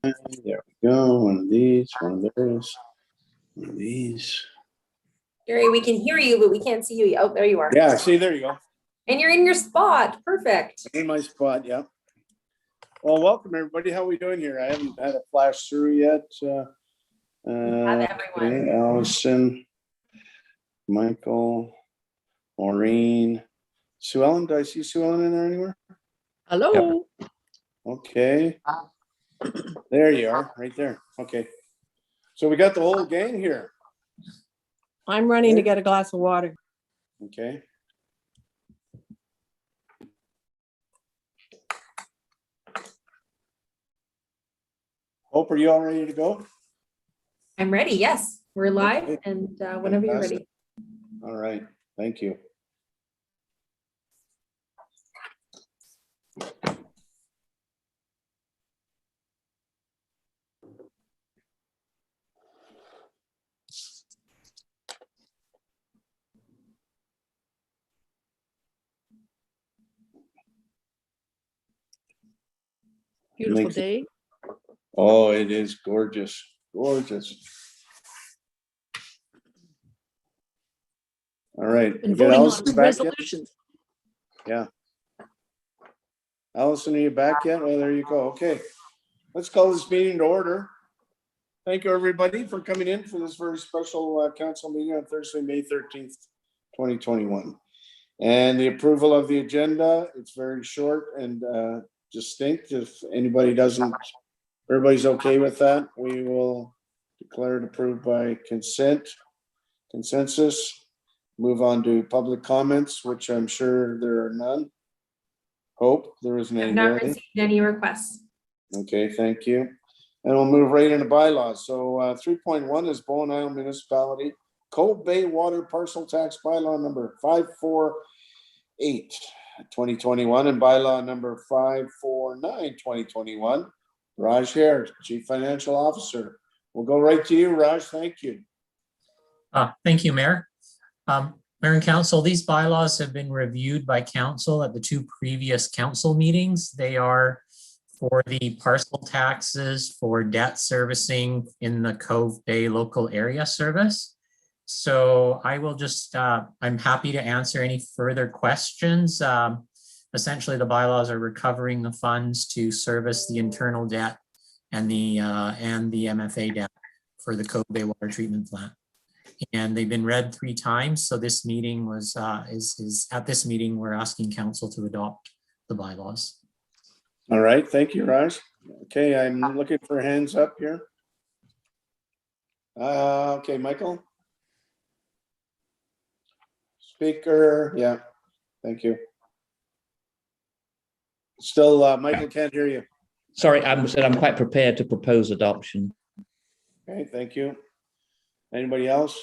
There we go. One of these, one of those, one of these. Gary, we can hear you, but we can't see you. Oh, there you are. Yeah, see, there you go. And you're in your spot. Perfect. In my spot, yeah. Well, welcome everybody. How are we doing here? I haven't had a flash through yet. Have everyone. Okay, Allison, Michael, Maureen, Sue Ellen. Do I see Sue Ellen in there anywhere? Hello. Yep. Okay. There you are, right there. Okay. So we got the whole gang here. I'm running to get a glass of water. Okay. Hope, are you all ready to go? I'm ready. Yes, we're live, Okay. and whenever you're ready. All right. Thank you. Beautiful Makes it- day. Oh, it is gorgeous. Gorgeous. All right. Been You get voting on Allison two back yet? resolutions. Yeah. Allison, are you back yet? Oh, there you go. Okay. Let's call this meeting to order. Thank you, everybody, for coming in for this very special council meeting on Thursday, May 13th, 2021. And the approval of the agenda, it's very short and distinct. If anybody doesn't, everybody's okay with that, we will declare it approved by consensus. Move on to public comments, which I'm sure there are none. Hope there isn't I've any. not really. received any requests. Okay, thank you. And we'll move right into bylaws. So 3.1 is Bowen Island Municipality Cove Bay Water Parcel Tax Bylaw number 548, 2021, and bylaw number 549, 2021. Raj here, Chief Financial Officer. We'll go right to you, Raj. Thank you. Thank you, Mayor. Mayor and Council, these bylaws have been reviewed by Council at the two previous Council meetings. They are for the parcel taxes for debt servicing in the Cove Bay local area service. So I will just, I'm happy to answer any further questions. Essentially, the bylaws are recovering the funds to service the internal debt and the MFA debt for the Cove Bay water treatment plant. And they've been read 3 times. So this meeting was, at this meeting, we're asking Council to adopt the bylaws. All right, thank you, Raj. Okay, I'm looking for hands up here. Okay, Michael. Speaker, yeah, thank you. Still, Michael can't hear you. Sorry, I'm quite prepared to propose adoption. Okay, thank you. Anybody else?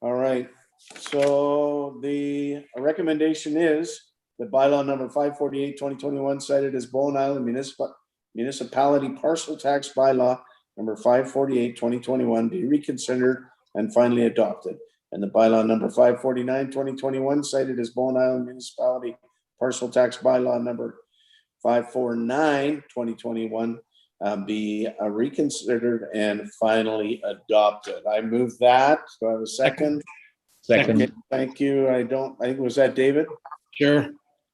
All right, so the recommendation is the bylaw number 548, 2021 cited as Bowen Island Municipality Parcel Tax Bylaw number 548, 2021 be reconsidered and finally adopted. And the bylaw number 549, 2021 cited as Bowen Island Municipality Parcel Tax Bylaw number 549, 2021 be reconsidered and finally adopted. I move that. Do I have a second? Second. Okay, thank you. I think, was that David? Sure.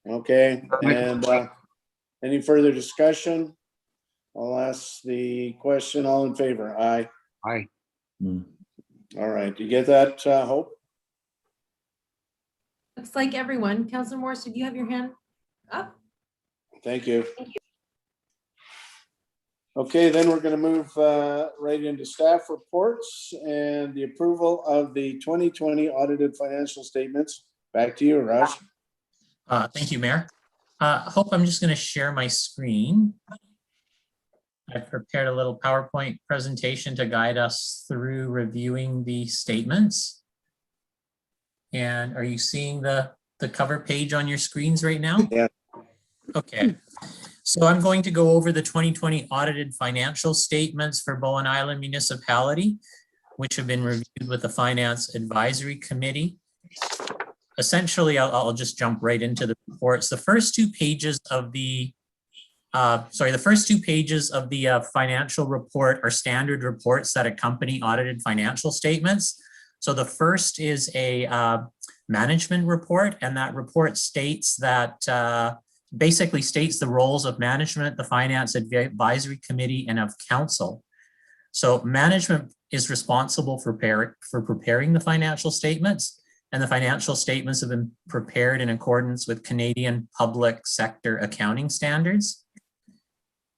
Okay, and any further discussion? I'll ask the question. All in favor? Aye. Aye. All right, you get that, Hope? Looks like everyone. Councilor Morris, did you have your hand up? Thank you. Thank you. Okay, then we're going to move right into staff reports and the approval of the 2020 audited financial statements. Back to you, Raj. Thank you, Mayor. Hope, I'm just going to share my screen. I've prepared a little PowerPoint presentation to guide us through reviewing the statements. And are you seeing the cover page on your screens right now? Yeah. Okay. So I'm going to go over the 2020 audited financial statements for Bowen Island Municipality, which have been reviewed with the Finance Advisory Committee. Essentially, I'll just jump right into the reports. The first 2 pages of the the first 2 pages of the financial report are standard reports that accompany audited financial statements. So the first is a management report, and that report states that basically states the roles of management, the finance advisory committee, and of council. So management is responsible for preparing the financial statements, and the financial statements have been prepared in accordance with Canadian public sector accounting standards.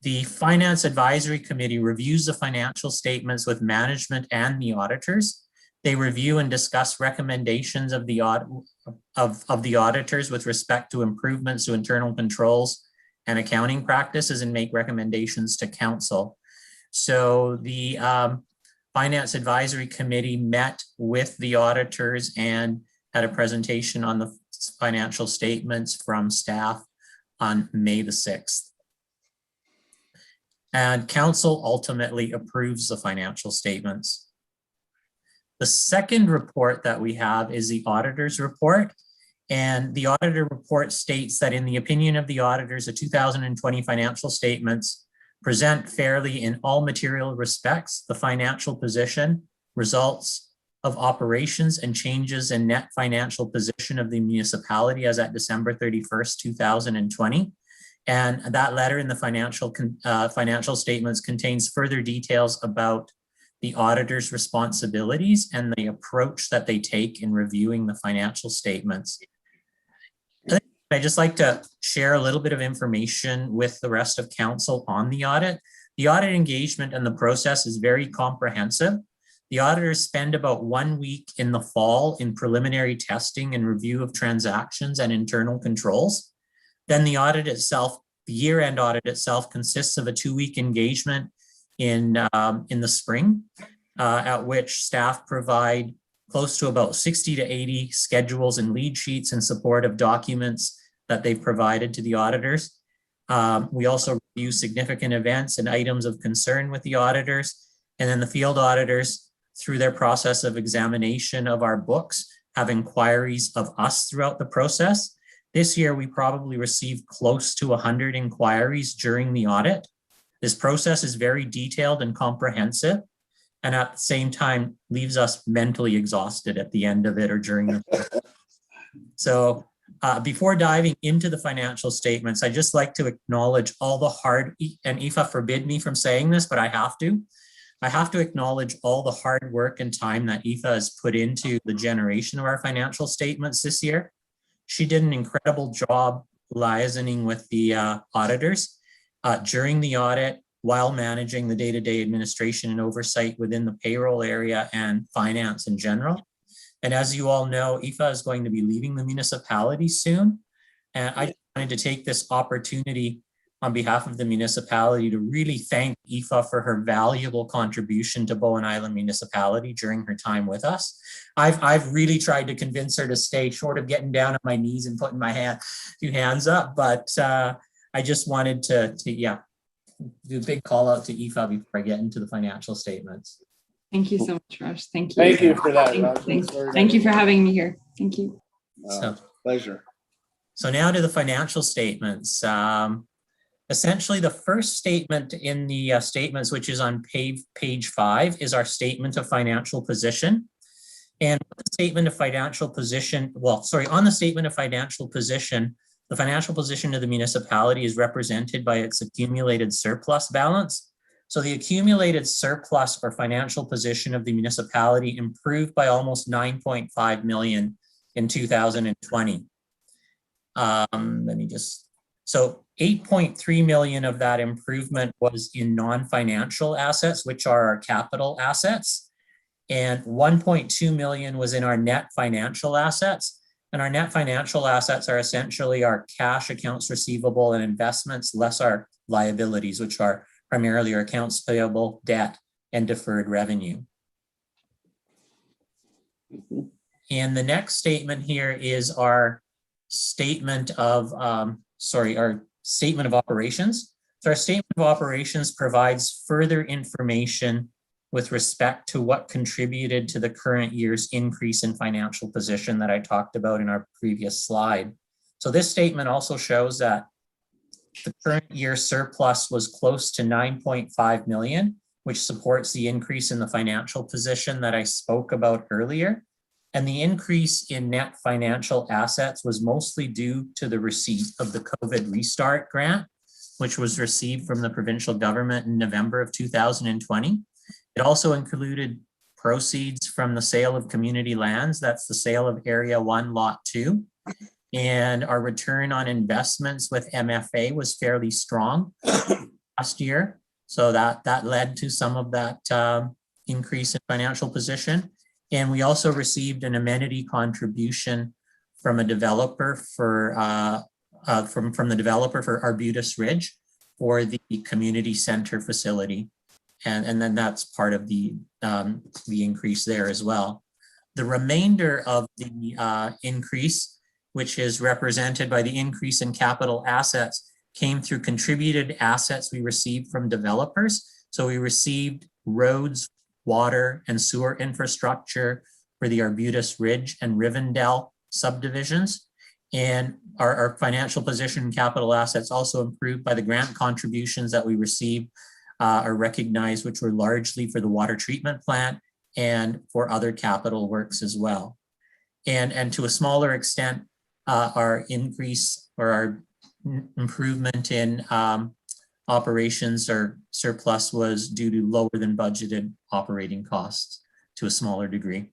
The Finance Advisory Committee reviews the financial statements with management and the auditors. They review and discuss recommendations of the auditors with respect to improvements to internal controls and accounting practices, and make recommendations to council. So the Finance Advisory Committee met with the auditors and had a presentation on the financial statements from staff on May the 6th. And council ultimately approves the financial statements. The second report that we have is the auditor's report. And the auditor report states that in the opinion of the auditors, the 2020 financial statements present fairly in all material respects the financial position, results of operations, and changes in net financial position of the municipality as at December 31st, 2020. And that letter in the financial statements contains further details about the auditor's responsibilities and the approach that they take in reviewing the financial statements. I'd just like to share a little bit of information with the rest of council on the audit. The audit engagement and the process is very comprehensive. The auditors spend about 1 week in the fall in preliminary testing and review of transactions and internal controls. Then the audit itself, the year-end audit itself, consists of a 2-week engagement in the spring, at which staff provide close to about 60 to 80 schedules and lead sheets in support of documents that they've provided to the auditors. We also review significant events and items of concern with the auditors. And then the field auditors, through their process of examination of our books, have inquiries of us throughout the process. This year, we probably received close to 100 inquiries during the audit. This process is very detailed and comprehensive, and at the same time leaves us mentally exhausted at the end of it or during the. So before diving into the financial statements, I'd just like to acknowledge all the hard, and Aoife forbid me from saying this, but I have to acknowledge all the hard work and time that Aoife has put into the generation of our financial statements this year. She did an incredible job liaisoning with the auditors during the audit, while managing the day-to-day administration and oversight within the payroll area and finance in general. And as you all know, Aoife is going to be leaving the municipality soon. And I just wanted to take this opportunity on behalf of the municipality to really thank Aoife for her valuable contribution to Bowen Island Municipality during her time with us. I've really tried to convince her to stay, short of getting down on my knees and putting my 2 hands up. But I just wanted to do a big call out to Aoife before I get into the financial statements. Thank you so much, Raj. Thank you. Thank you for that, Raj. Thank you for having me here. Thank you. Pleasure. So now to the financial statements. Essentially, the first statement in the statements, which is on page 5, is our statement of financial position. And the statement of financial position, on the statement of financial position, the financial position of the municipality is represented by its accumulated surplus balance. So the accumulated surplus or financial position of the municipality improved by almost 9.5 million in 2020. So 8.3 million of that improvement was in non-financial assets, which are our capital assets, and 1.2 million was in our net financial assets. And our net financial assets are essentially our cash, accounts receivable, and investments, less our liabilities, which are primarily our accounts payable, debt, and deferred revenue. And the next statement here is our statement of, our statement of operations. So our statement of operations provides further information with respect to what contributed to the current year's increase in financial position that I talked about in our previous slide. So this statement also shows that The current year surplus was close to 9.5 million, which supports the increase in the financial position that I spoke about earlier. And the increase in net financial assets was mostly due to the receipt of the COVID Restart Grant, which was received from the provincial government in November of 2020. It also included proceeds from the sale of community lands. That's the sale of Area 1, Lot 2. And our return on investments with MFA was fairly strong last year. So that led to some of that increase in financial position. And we also received an amenity contribution from a developer for from the developer for Arbutus Ridge for the community center facility. And then that's part of the increase there as well. The remainder of the increase, which is represented by the increase in capital assets, came through contributed assets we received from developers. So we received roads, water, and sewer infrastructure for the Arbutus Ridge and Rivendell subdivisions. And our financial position and capital assets also improved by the grant contributions that we received are recognized, which were largely for the water treatment plant and for other capital works as well. And to a smaller extent, our increase or our improvement in operations or surplus was due to lower than budgeted operating costs to a smaller degree.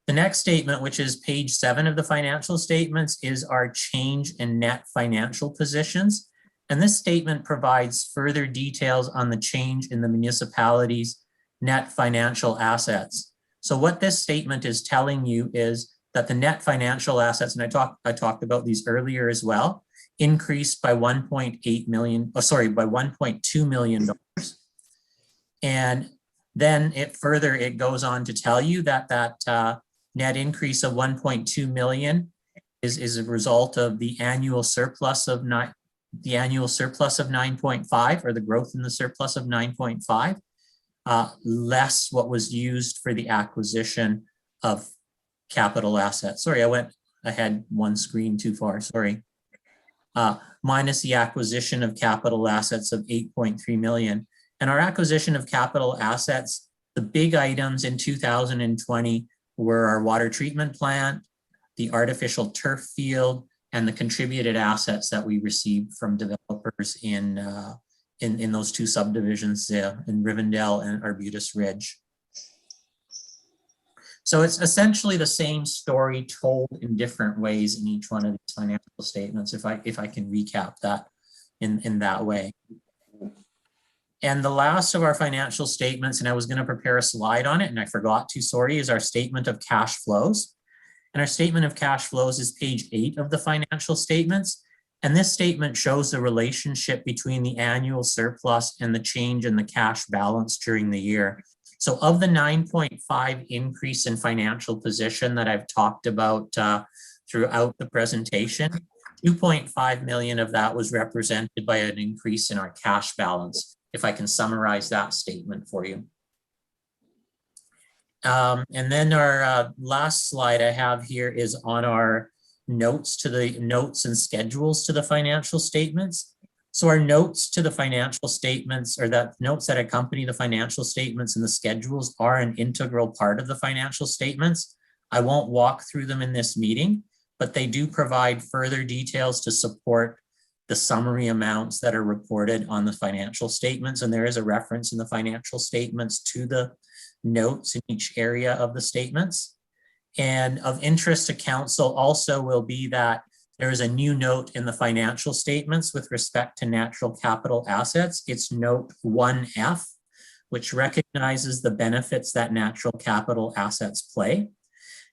The next statement, which is page 7 of the financial statements, is our change in net financial positions. And this statement provides further details on the change in the municipality's net financial assets. So what this statement is telling you is that the net financial assets, and I talked about these earlier as well, increased by 1.8 million, by $1.2 million. And then it goes on to tell you that net increase of 1.2 million is a result of the annual surplus of 9.5, or the growth in the surplus of 9.5, less what was used for the acquisition of capital assets. Sorry, I went ahead one screen too far, sorry. Minus the acquisition of capital assets of 8.3 million. And our acquisition of capital assets, the big items in 2020 were our water treatment plant, the artificial turf field, and the contributed assets that we received from developers in those two subdivisions in Rivendell and Arbutus Ridge. So it's essentially the same story told in different ways in each one of these financial statements, if I can recap that in that way. And the last of our financial statements, and I was going to prepare a slide on it and I forgot to, sorry, is our statement of cash flows. And our statement of cash flows is page 8 of the financial statements. And this statement shows the relationship between the annual surplus and the change in the cash balance during the year. So of the 9.5 increase in financial position that I've talked about throughout the presentation, 2.5 million of that was represented by an increase in our cash balance, if I can summarize that statement for you. And then our last slide I have here is on our notes and schedules to the financial statements. So our notes to the financial statements, or that notes that accompany the financial statements and the schedules, are an integral part of the financial statements. I won't walk through them in this meeting, but they do provide further details to support the summary amounts that are reported on the financial statements. And there is a reference in the financial statements to the notes in each area of the statements. And of interest to council also will be that there is a new note in the financial statements with respect to natural capital assets. It's note 1F, which recognizes the benefits that natural capital assets play.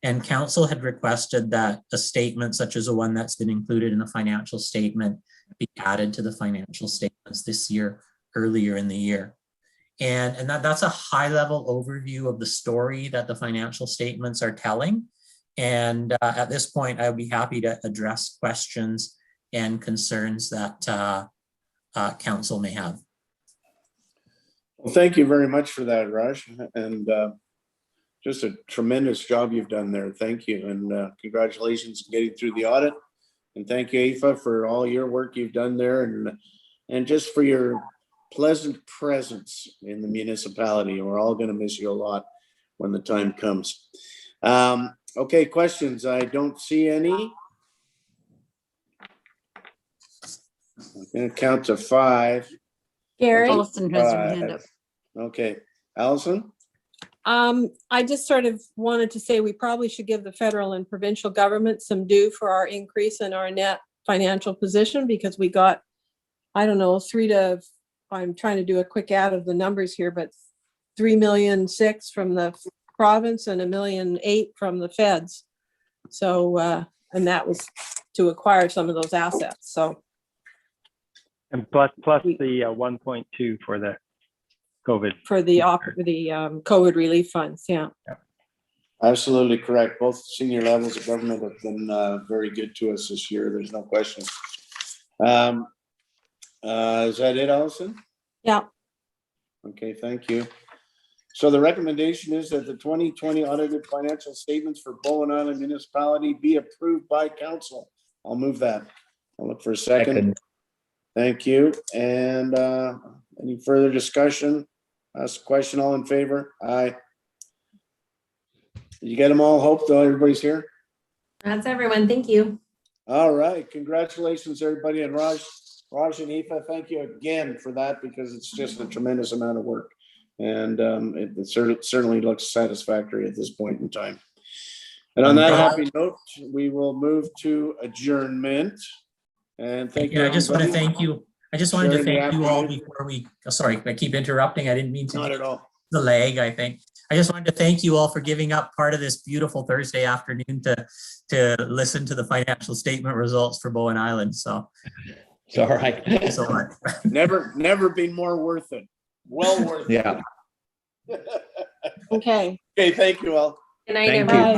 And council had requested that a statement such as the one that's been included in the financial statement be added to the financial statements this year, earlier in the year. And that's a high level overview of the story that the financial statements are telling. And at this point, I would be happy to address questions and concerns that council may have. Well, thank you very much for that, Raj. And just a tremendous job you've done there. Thank you. And congratulations on getting through the audit. And thank you, Aoife, for all your work you've done there and just for your pleasant presence in the municipality. We're all going to miss you a lot when the time comes. Okay, questions? I don't see any. I'm going to count to 5. Gary? Allison has her hand up. Okay, Allison? I just sort of wanted to say we probably should give the federal and provincial government some due for our increase in our net financial position because we got, I don't know, I'm trying to do a quick add of the numbers here, but 3.6 million from the province and 1.8 million from the feds. So, and that was to acquire some of those assets. So, And plus the 1.2 for the COVID. for the COVID relief funds, yeah. Absolutely correct. Both senior levels of government have been very good to us this year. There's no question. Is that it, Allison? Yeah. Okay, thank you. So the recommendation is that the 2020 audited financial statements for Bowen Island Municipality be approved by council. I'll move that. I'll look for a second. Second. Thank you. And any further discussion? Ask a question, all in favor? Aye. Did you get them all? Hope though everybody's here? That's everyone. Thank you. All right. Congratulations, everybody. And Raj and Aoife, thank you again for that because it's just a tremendous amount of work. And it certainly looks satisfactory at this point in time. And on that happy note, we will move to adjournment. And thank you. Yeah, I just want to everybody. thank you. I just wanted to Sharing the thank you all afternoon. before we, sorry, I keep interrupting. I didn't mean Not to at all. the lag, I think. I just wanted to thank you all for giving up part of this beautiful Thursday afternoon to listen to the financial statement results for Bowen Island. So It's all right. thank you so much. Never been more worth it. Well worth it. Yeah. Okay. Okay, thank you all. Good night, Thank everyone. you.